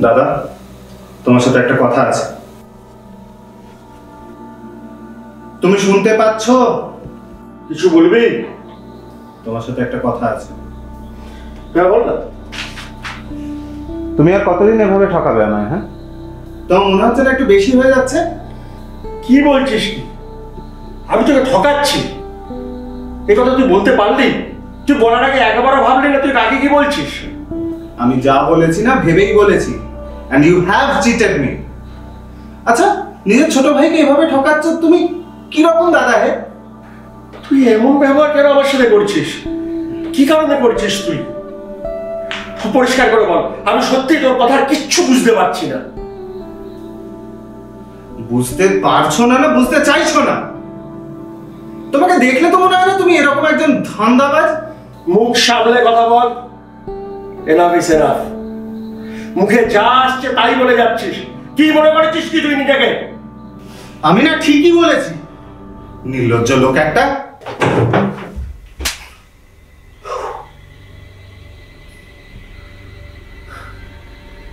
দাদা, তোমার সাথে একটা কথা আছে। তুমি শুনতে পাচ্ছ? কিছু বলবি? তোমার সাথে একটা কথা আছে। হ্যাঁ বল না। তুমি আর কতদিন এভাবে ঠকাবে আমায়? হ্যাঁ, তোমার মনে হচ্ছে না একটু বেশি হয়ে যাচ্ছে? কি বলছিস কি? আমি তোকে ঠকাচ্ছি এ কথা তুই বলতে পারলি? তুই বলার আগে একবারও ভাবলি না তুই কাকে কি বলছিস? আমি যা বলেছি না ভেবেই বলেছি। and you have cheated me. আচ্ছা, নিজের ছোট ভাইকে এভাবে ঠকাচ্ছ তুমি? কি রকম দাদা হে? তুই এমন ব্যবহার কেন আমার সাথে করছিস? কি কারণে করছিস তুই? পরিষ্কার করে বল। আমি সত্যি তোর কথার কিচ্ছু বুঝতে পারছি না। বুঝতে পারছো না, না বুঝতে চাইছো না? তোমাকে দেখলে তো মনে হয় না তুমি এরকম একজন ধান্দাবাজ। মুখ সামলে কথা বল। Enough is enough. মুখে যা আসছে তাই বলে যাচ্ছিস। কি মনে করছিস কি তুই নিজেকে? আমি না ঠিকই বলেছি। নির্লজ্জ লোক একটা।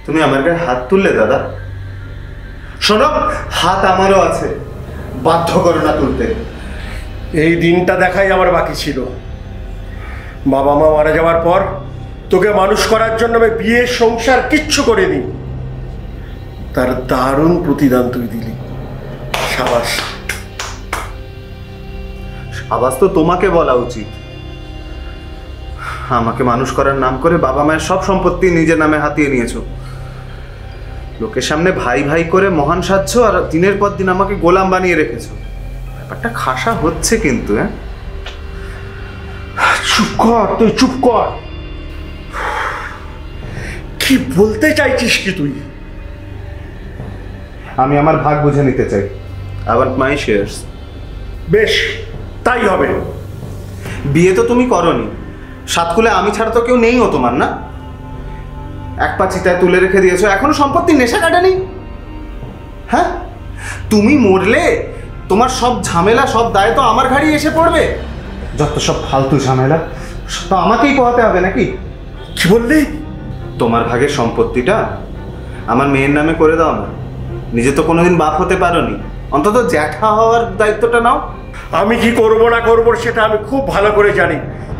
তুমি আমার গায়ে হাত তুললে দাদা। শোনো, হাত আমারও আছে, বাধ্য করো না তুলতে। এই দিনটা দেখাই আমার বাকি ছিল। বাবা মা মারা যাওয়ার পর তোকে মানুষ করার জন্য আমি বিয়ে সংসার কিচ্ছু করিনি। তার দারুণ প্রতিদান তুই দিলি। সাবাস। সাবাস তো তোমাকে বলা উচিত। আমাকে মানুষ করার নাম করে বাবা মায়ের সব সম্পত্তি নিজের নামে হাতিয়ে নিয়েছো। লোকের সামনে ভাই ভাই করে মহান সাজছ, আর দিনের পর দিন আমাকে গোলাম বানিয়ে রেখেছো। ব্যাপারটা খাসা হচ্ছে কিন্তু। হ্যাঁ, চুপ কর, তুই চুপ কর। কি বলতে চাইছিস কি তুই? আমি আমার ভাগ বুঝে নিতে চাই। I want my shares. বেশ, তাই হবে। বিয়ে তো তুমি করনি, সাতকুলে আমি ছাড়া তো কেউ নেইও তোমার, না? এক পা চিতায় তুলে রেখে দিয়েছো, এখনো সম্পত্তির নেশা কাটেনি। হ্যাঁ, তুমি মরলে তোমার সব ঝামেলা, সব দায় তো আমার ঘাড়ি এসে পড়বে। যত সব ফালতু ঝামেলা তো আমাকেই পোহাতে হবে নাকি? কি বললি? তোমার ভাগের সম্পত্তিটা আমার মেয়ের নামে করে দাও না। নিজে তো কোনোদিন বাপ হতে পারোনি, অন্তত জ্যাঠা হওয়ার দায়িত্বটা নাও। আমি কি করব না করব সেটা আমি খুব ভালো করে জানি।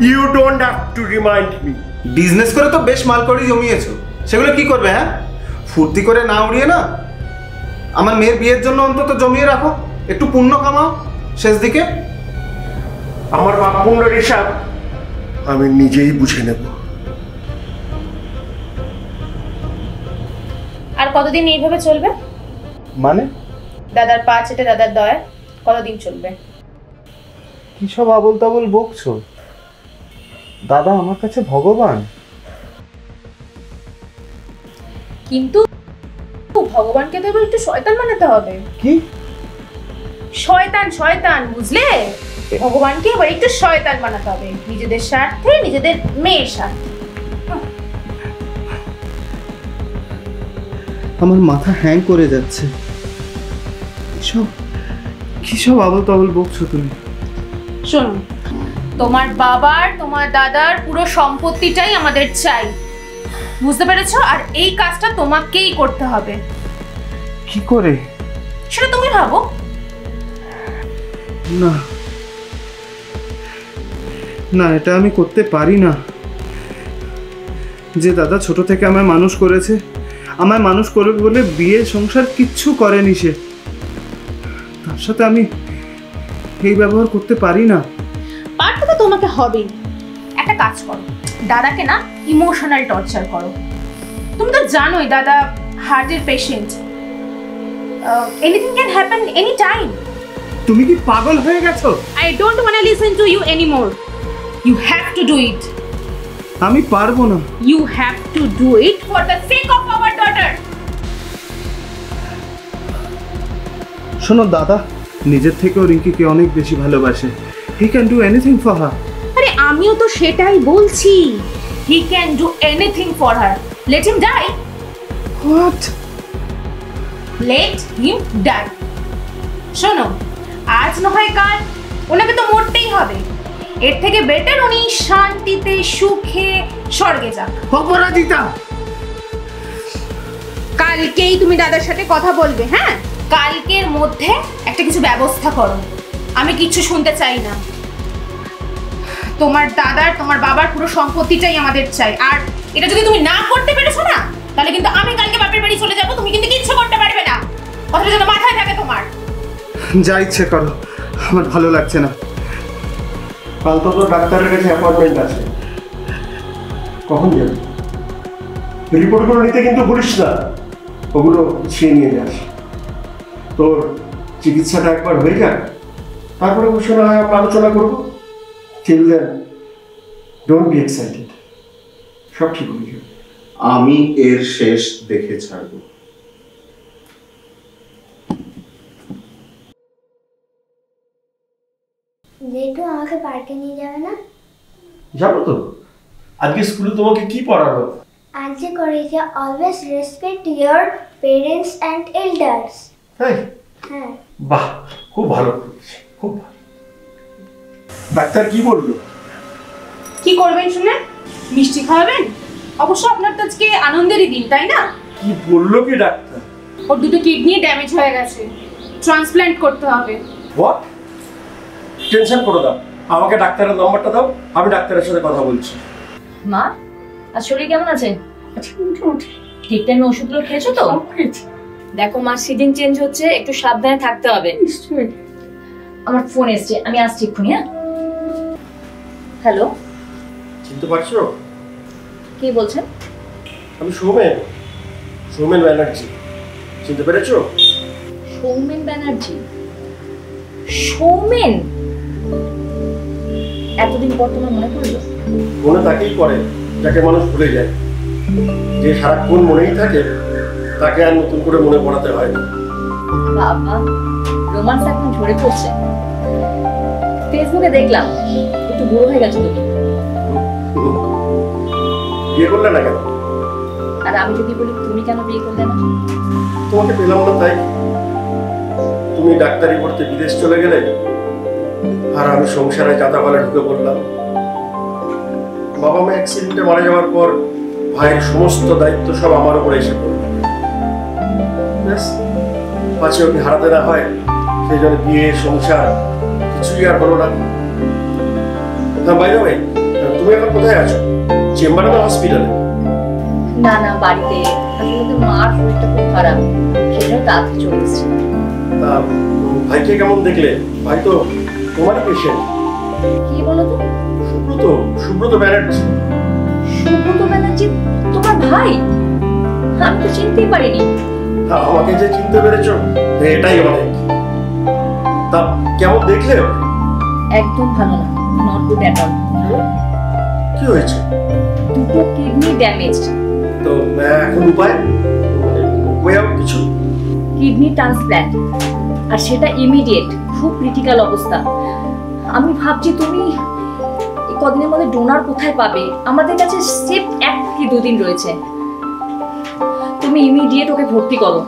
You don't have to remind me. Business করে তো বেশ মাল করে জমিয়েছো, সেগুলো কি করবে? হ্যাঁ, ফুর্তি করে না উড়িয়ে না আমার মেয়ের বিয়ের জন্য অন্তত জমিয়ে রাখো, একটু পুণ্য কামাও শেষ দিকে। আমার বাপ পুণ্যের হিসাব আমি নিজেই বুঝে নেব। আর কতদিন এইভাবে চলবে? মানে দাদার পা চেটে দাদার দয়া কতদিন চলবে? কি সব আবল তাবল বকছো? দাদা আমার কাছে ভগবান। কিন্তু ভগবানকে তো এবার একটু শয়তান বানাতে হবে। কি শয়তান? শয়তান বুঝলে? ভগবানকে এবার একটু শয়তান বানাতে হবে, নিজেদের স্বার্থে, নিজেদের মেয়ের স্বার্থে। আমার মাথা হ্যাং করে যাচ্ছে। কি সব আবল তাবল বকছো তুমি? শোনো, তোমার বাবার, তোমার দাদার পুরো সম্পত্তিটাই আমাদের চাই, বুঝতে পেরেছো? আর এই কাজটা তোমাকেই করতে হবে। কি করে সেটা তুমি ভাবো। না না, এটা আমি করতে পারি না। যে দাদা ছোট থেকে আমায় মানুষ করেছে, আমায় মানুষ করবে বলে বিয়ে সংসার কিচ্ছু করেনি সে, তার সাথে আমি এই ব্যবহার করতে পারি না। পারতে তো তোমাকে হবেই। একটা কাজ করো, দাদাকে না ইমোশনাল টর্চার করো। তুমি তো জানোই দাদা হার্টের patient. Anything can happen any time. তুমি কি পাগল হয়ে গেছো? I don't want to listen to you anymore. You have to do it. আমি পারবো না। You have to do it for the sake of our daughter. শোনো দাদা নিজের থেকেও রিঙ্কিকে অনেক বেশি ভালোবাসে। He can do anything for her. আরে আমিও তো সেটাই বলছি। He can do anything for her. Let him die. What? Let him die. শোনো, আজ না হয় কাল ওনাকে তো মরতেই হবে। এর থেকে বেটার উনি শান্তিতে সুখে স্বর্গে যাক। অপরাজিতা, কালকেই তুমি দাদার সাথে কথা বলবে, হ্যাঁ? কালকের মধ্যে একটা কিছু ব্যবস্থা করো, আমি কিচ্ছু শুনতে চাই না। তোমার দাদার তোমার বাবার পুরো সম্পত্তিটাই আমাদের চাই, আর এটা যদি তুমি না করতে পেরেছো না, তাহলে কিন্তু আমি কালকে বাপের বাড়ি চলে যাবো, তুমি কিন্তু কিচ্ছু করতে পারবে না। কথাটা যেন মাথায় থাকে তোমার। যা ইচ্ছে করো, আমার ভালো লাগছে না। কাল তো তোর ডাক্তারের কাছে অ্যাপয়েন্টমেন্ট আছে, কখন যাবি? রিপোর্টগুলো নিতে কিন্তু ভুলিস না, ওগুলো ছিঁড়ে নিয়ে যাস। তোর চিকিৎসাটা একবার হয়ে যাক, তারপরে বসে না হয় আমরা আলোচনা করবো। Till then don't be excited, সব ঠিক হয়ে যাবে। আমি এর শেষ দেখে ছাড়বো। জেঠু আমাকে পার্কে নিয়ে যাবে না? যাবো তো। আজকে স্কুলে তোমাকে কি পড়ালো? আজ যে করেছে always respect your parents and elders. তাই? হ্যাঁ। বাহ, খুব ভালো করেছে, খুব ভালো। ডাক্তার কি বললো? কি করবেন শুনে? মিষ্টি খাওয়াবেন? অবশ্য আপনার তো আজকে আনন্দেরই দিন, তাই না? কি বললো কি ডাক্তার? ওর দুটো কিডনি ড্যামেজ হয়ে গেছে, ট্রান্সপ্ল্যান্ট করতে হবে। হোয়াট? টেনশন করো দাও, আমাকে ডাক্তারের নাম্বারটা দাও, আমি ডাক্তারের সাথে কথা বলছি। মা, আর শরীর কেমন আছে? ঠিক টাইমে ওষুধগুলো খেয়েছো তো? দেখো মা, সিজন চেঞ্জ হচ্ছে, একটু সাবধানে থাকতে হবে। আমার ফোন এসছে, আমি আসছি এক্ষুনি। হ্যাঁ, হ্যালো, চিনতে পারছো? কি বলছেন? আমি সৌমেন, সৌমেন ব্যানার্জি। চিনতে পেরেছো? সৌমেন ব্যানার্জি? সৌমেন? এতদিন পর তোমার মনে পড়লো? মনে তাকেই পড়ে যাকে মানুষ ভুলে যায়। যে সারাক্ষণ মনেই থাকে তাকে আর নতুন করে মনে পড়াতে হয় না। বাবা, রোমান্স এখন ঝরে পড়ছে। ফেসবুকে দেখলাম একটু বুড়ো হয়ে গেছো তুমি। বিয়ে করলে না কেন? আর আমি যদি বলি তুমি কেন বিয়ে করলে না? তোমাকে পেলাম না তাই। তুমি ডাক্তারি পড়তে বিদেশ চলে গেলে, আর আমি সংসারে যাতাবালে ঢুকে পড়লাম। বাবা মা অ্যাক্সিডেন্টে মারা যাওয়ার পর ভাইয়ের সমস্ত দায়িত্ব সব আমার উপরে এসে পড়ল। ব্যাস, পাছে ওকে হারাতে না হয় সেই জন্য বিয়ে সংসার কিছুই আর হলো না। বাই দ্য ওয়ে, তুমি এখন কোথায় আছো? চেম্বারে না হসপিটালে? না না, বাড়িতে। আসলে তো মার শরীরটা খুব খারাপ, সেজন্য তাড়াতাড়ি চলে এসেছি। তা ভাইকে কেমন দেখলে? ভাই তো তোমারই পেশেন্ট। কি বলো তো? সুব্রত, সুব্রত ব্যানার্জি। সুব্রত ব্যানার্জি তোমার ভাই? আমি তো চিনতেই পারিনি। আমাকে যে চিনতে পেরেছো এটাই অনেক। তা কেমন দেখলে? একদম ভালো না, নট গুড অ্যাট অল। কি হয়েছে? দুটো কিডনি ড্যামেজ। তো এখন উপায় কিছু? কিডনি ট্রান্সপ্ল্যান্ট, আর সেটা ইমিডিয়েট, খুব ক্রিটিক্যাল অবস্থা। আমি ভাবছি তুমি এই কদিনের মধ্যে ডোনার কোথায় পাবে? আমাদের কাছে সেফ 1 কি 2 দিন রয়েছে। তুমি ইমিডিয়েট ওকে ভর্তি করো।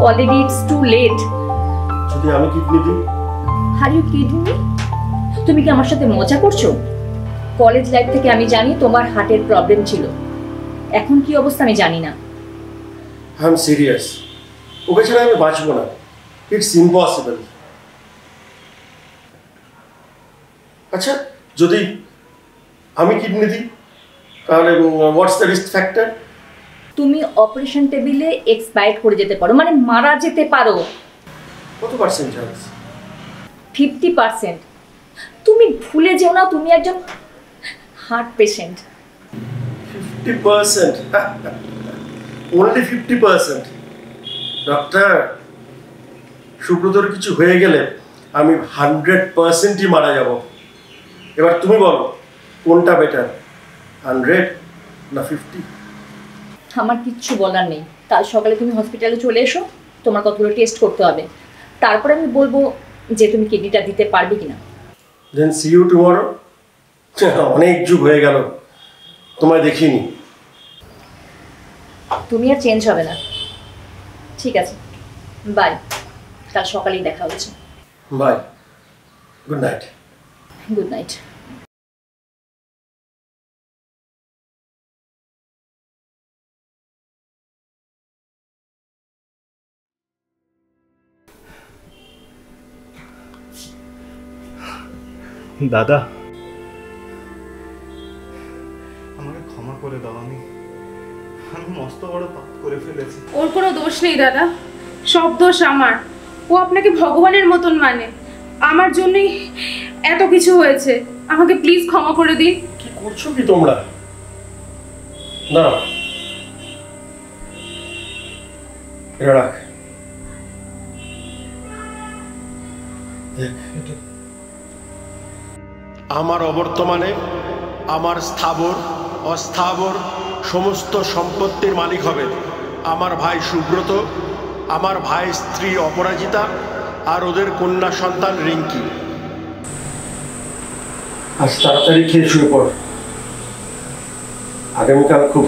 Already it's two late. যদি আমি কিডনি দিই? Are you kidding me? তুমি কি আমার সাথে মজা করছো? কলেজ লাইফ থেকে আমি জানি তোমার হার্টের প্রবলেম ছিল, এখন কি অবস্থা আমি জানি না। আই এম সিরিয়াস, ওকে ছাড়া আমি বাঁচবো না। It's impossible. আচ্ছা, যদি আমি কিডনি দিই তাহলে হোয়াটস দ্য রিস্ক ফ্যাক্টর? তুমি অপারেশন টেবিলে এক্সপায়ার করে যেতে পারো, মানে মারা যেতে পারো। কত পার্সেন্ট চান্স? 50%। তুমি ভুলে যেও না তুমি একজন হার্ট পেশেন্ট। 50%? only 50%? ডক্টর, সুব্রতর কিছু হয়ে গেলে আমি 100%ই মারা যাব। এবার তুমি বলো কোনটা বেটার, 100 না 50? আমার কিচ্ছু বলার নেই। কাল সকালে তুমি হসপিটালে চলে এসো, তোমার কতগুলো টেস্ট করতে হবে, তারপরে আমি বলবো যে তুমি কিডনিটা দিতে পারবে কিনা। দেন সি ইউ টুমরো। অনেক যুগ হয়ে গেল তোমায় দেখিনি। তুমি আর চেঞ্জ হবে না। ঠিক আছে, বাই। কাল সকালেই দেখা হচ্ছে। Bye, good night. Good night. দাদা, আমাকে ক্ষমা করে দাও। আমি মস্ত বড় পাপ করে ফেলেছি। ওর কোনো দোষ নেই দাদা, সব দোষ আমার। ও আপনাকে ভগবানের মতন মানে, আমার জন্যই এত কিছু হয়েছে। আমাকে প্লিজ ক্ষমা করে দিন। কি করছো কি তোমরা? দাঁড়াও, এটা রাখ। আমার অবর্তমানে আমার স্থাবর অস্থাবর সমস্ত সম্পত্তির মালিক হবে আমার ভাই সুব্রত, আমার ভাই স্ত্রী অপরাজিতা আর ওদের কন্যা সন্তান রিঙ্কি। আজ তাড়াতাড়ি খেয়ে শুয়ে পড়, আগামীকাল খুব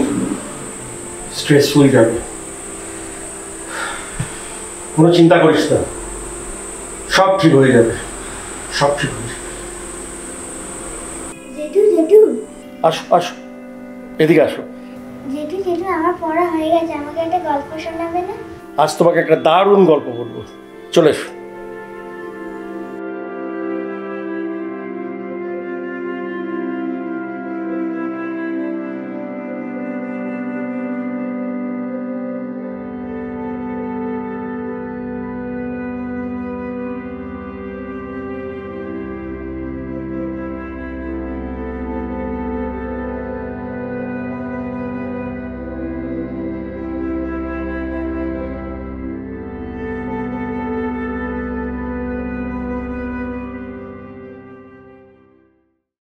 স্ট্রেসফুল যাবে। কোনো চিন্তা করিস না, সব ঠিক হয়ে যাবে, সব ঠিক হয়ে যাবে। জেঠু জেঠু আসো আসো, এদিকে আসো। জেঠু জেঠু আমার পড়া হয়ে গেছে, আমাকে একটা গল্প শোনাবে না? আজ তোমাকে একটা দারুণ গল্প বলবো, চলে এসো।